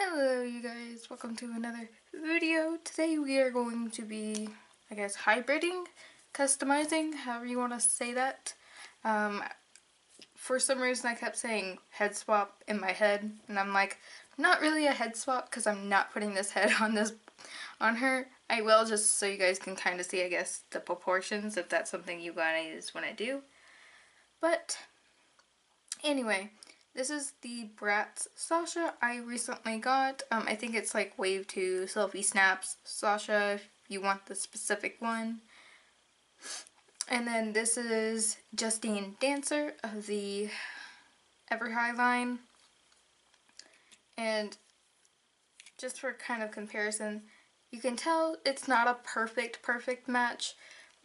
Hello you guys, welcome to another video. Today we are going to be, I guess, hybriding, customizing, however you want to say that. For some reason I kept saying head swap in my head, and I'm like, not really a head swap because I'm not putting this head on her. I will, just so you guys can kind of see, I guess, the proportions, if that's something you guys want to do. But anyway, this is the Bratz Sasha I recently got. I think it's like Wave 2 Selfie Snaps Sasha if you want the specific one. And then this is Justine Dancer of the Ever High line. And just for kind of comparison, you can tell it's not a perfect match.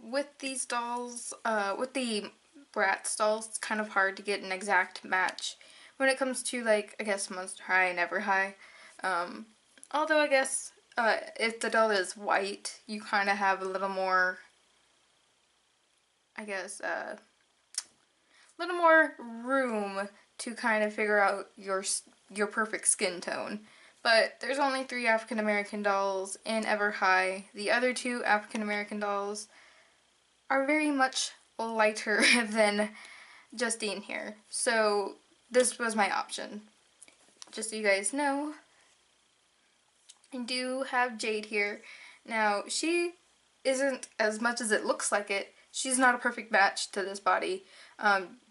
With these dolls, with the Bratz dolls, it's kind of hard to get an exact match when it comes to, like, I guess Monster High and Ever High. Although I guess if the doll is white, you kind of have a little more, I guess, little more room to kind of figure out your perfect skin tone. But there's only 3 African American dolls in Ever High. The other 2 African American dolls are very much lighter than Justine here. So this was my option. Just so you guys know, I do have Jade here. Now, she isn't as much as it looks like it. She's not a perfect match to this body.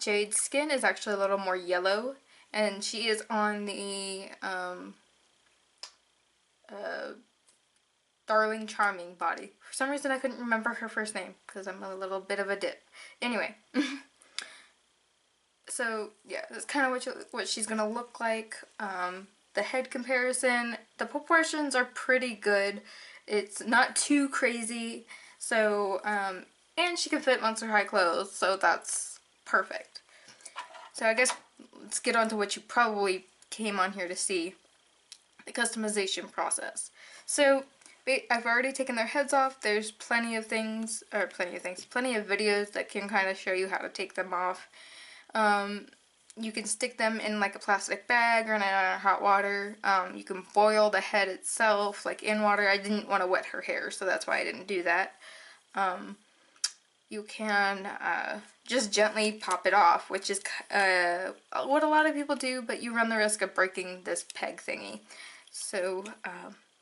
Jade's skin is actually a little more yellow, and she is on the Darling Charming body. For some reason I couldn't remember her first name because I'm a little bit of a dip. Anyway. So yeah, that's kind of what she's gonna look like. The head comparison, the proportions are pretty good. It's not too crazy. So, and she can fit Monster High clothes, so that's perfect. So I guess let's get on to what you probably came on here to see, the customization process. So I've already taken their heads off. There's plenty of videos that can kind of show you how to take them off. You can stick them in like a plastic bag or in hot water. You can boil the head itself, like in water. I didn't want to wet her hair, so that's why I didn't do that. You can just gently pop it off, which is what a lot of people do, but you run the risk of breaking this peg thingy. So,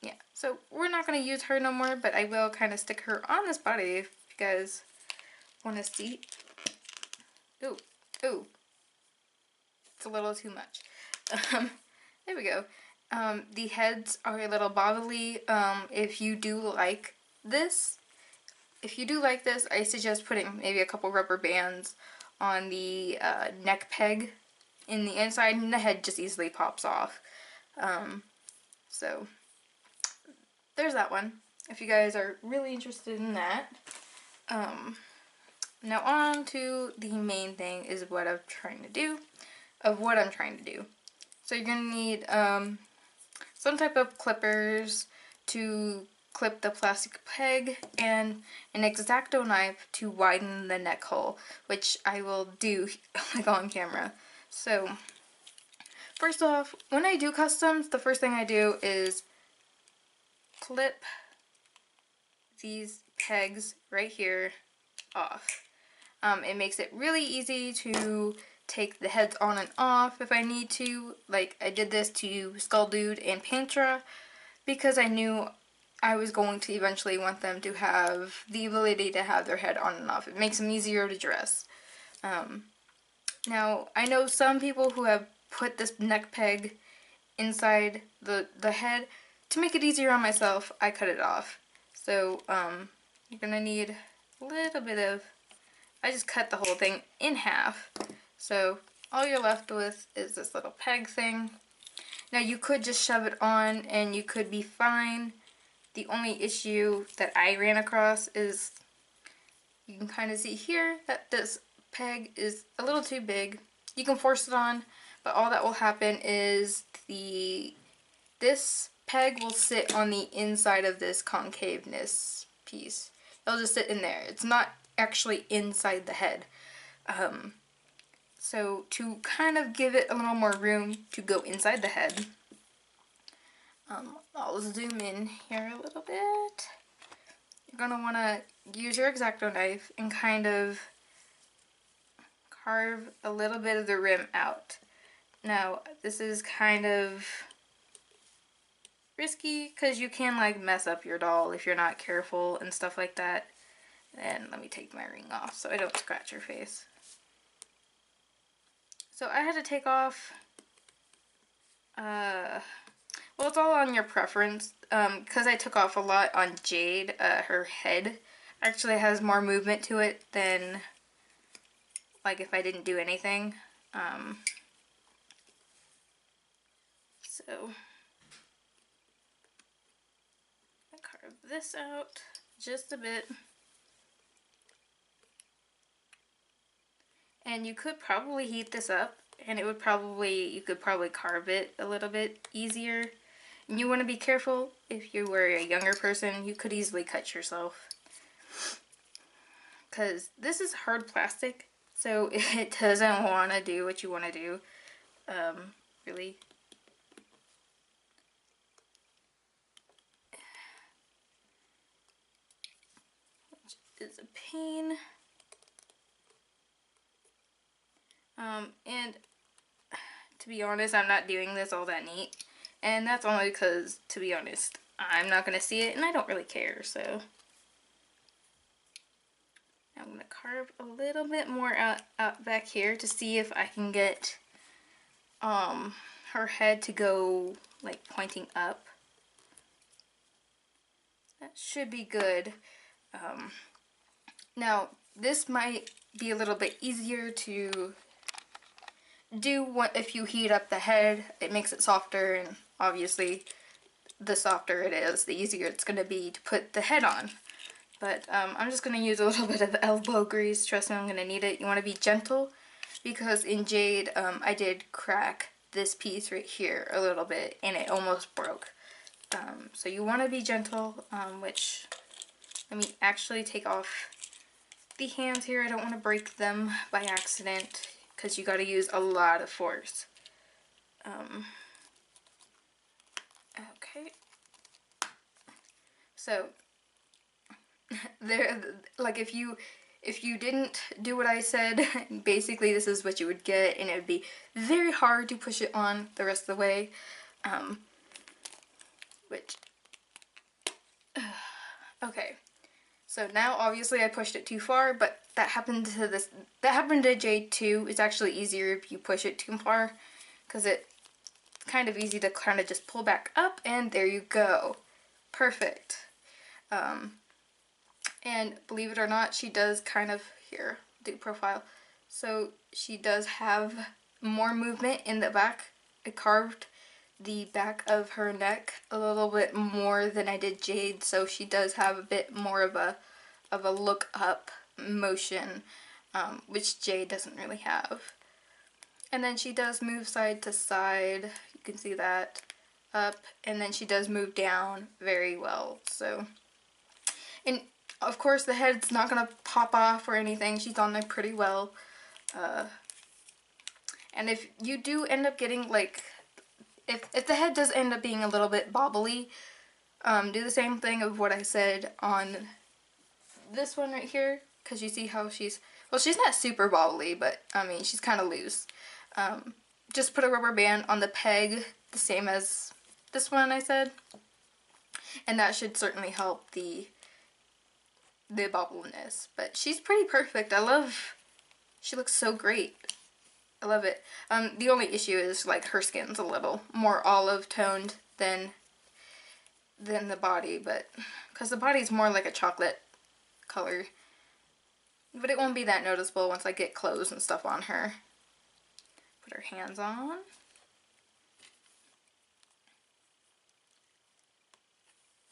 yeah. So we're not going to use her no more, but I will kind of stick her on this body if you guys want to see. Ooh. Ooh. It's a little too much. There we go. The heads are a little bobbly. If you do like this, I suggest putting maybe a couple rubber bands on the neck peg in the inside, and the head just easily pops off. So there's that one, if you guys are really interested in that. Now on to the main thing is what I'm trying to do. So you're going to need some type of clippers to clip the plastic peg and an X-Acto knife to widen the neck hole, which I will do like on camera. So first off, when I do customs, the first thing I do is clip these pegs right here off. It makes it really easy to take the heads on and off if I need to. Like, I did this to Skull Dude and Pantra because I knew I was going to eventually want them to have the ability to have their head on and off. It makes them easier to dress. Now, I know some people who have put this neck peg inside the head. To make it easier on myself, I cut it off. So, you're gonna need a little bit of... I just cut the whole thing in half. So all you're left with is this little peg thing. Now you could just shove it on and you could be fine. The only issue that I ran across is you can kind of see here that this peg is a little too big. You can force it on, but all that will happen is this peg will sit on the inside of this concaveness piece. It'll just sit in there. It's not actually inside the head. So to kind of give it a little more room to go inside the head, I'll zoom in here a little bit. You're going to want to use your X-Acto knife and kind of carve a little bit of the rim out. Now, this is kind of risky because you can like mess up your doll if you're not careful and stuff like that. And let me take my ring off so I don't scratch your face. So I had to take off, well, it's all on your preference, because I took off a lot on Jade. Her head actually has more movement to it than like if I didn't do anything. So I carve this out just a bit. And you could probably heat this up and it would probably, you could probably carve it a little bit easier. And you want to be careful. If you were a younger person, you could easily cut yourself. Because this is hard plastic, so it doesn't want to do what you want to do. Really. Which is a pain. And to be honest, I'm not doing this all that neat. And that's only because, to be honest, I'm not going to see it and I don't really care, so. I'm going to carve a little bit more out back here to see if I can get her head to go like pointing up. That should be good. Now, this might be a little bit easier to do if you heat up the head. It makes it softer, and obviously the softer it is, the easier it's going to be to put the head on. But I'm just going to use a little bit of elbow grease. Trust me, I'm going to need it. You want to be gentle because in Jade I did crack this piece right here a little bit and it almost broke. So you want to be gentle, which, let me actually take off the hands here. I don't want to break them by accident because you got to use a lot of force. Okay. So there, like if you didn't do what I said, basically this is what you would get, and it would be very hard to push it on the rest of the way. Which okay. So now obviously I pushed it too far, but that happened to Jade too. It's actually easier if you push it too far because it's kind of easy to kind of just pull back up, and there you go. Perfect. And believe it or not, she does kind of, here, do profile. So she does have more movement in the back. I carved the back of her neck a little bit more than I did Jade, so she does have a bit more of a look up motion, which Jade doesn't really have. And then she does move side to side, you can see that, up, and then she does move down very well. So, and of course the head's not gonna pop off or anything, she's on there pretty well. And if you do end up getting like, if the head does end up being a little bit bobbly, do the same thing of what I said on this one right here, because you see how she's, well, she's not super bobbly, but I mean she's kind of loose. Just put a rubber band on the peg, the same as this one I said, and that should certainly help the bobbliness. But she's pretty perfect. She looks so great. I love it. The only issue is like her skin's a little more olive toned than the body, but because the body's more like a chocolate color, but it won't be that noticeable once I get clothes and stuff on her. Put her hands on.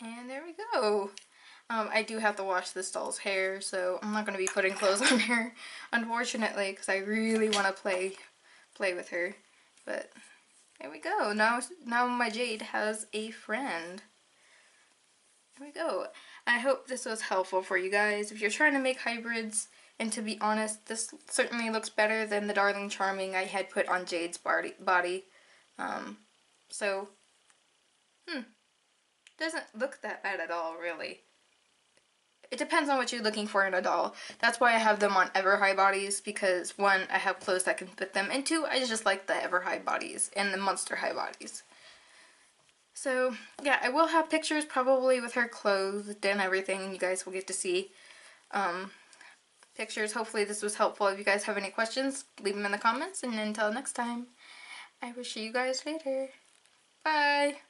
And there we go. I do have to wash this doll's hair, so I'm not going to be putting clothes on her, unfortunately, because I really want to play with her. But there we go. Now my Jade has a friend. There we go. I hope this was helpful for you guys. If you're trying to make hybrids, and to be honest, this certainly looks better than the Darling Charming I had put on Jade's body. So Doesn't look that bad at all, really. It depends on what you're looking for in a doll. That's why I have them on ever high bodies, because one, I have clothes that can fit them, and two, I just like the ever high bodies and the monster high bodies. So yeah, I will have pictures probably with her clothed and everything, and you guys will get to see pictures. Hopefully this was helpful. If you guys have any questions, leave them in the comments, and until next time, I will see you guys later. Bye!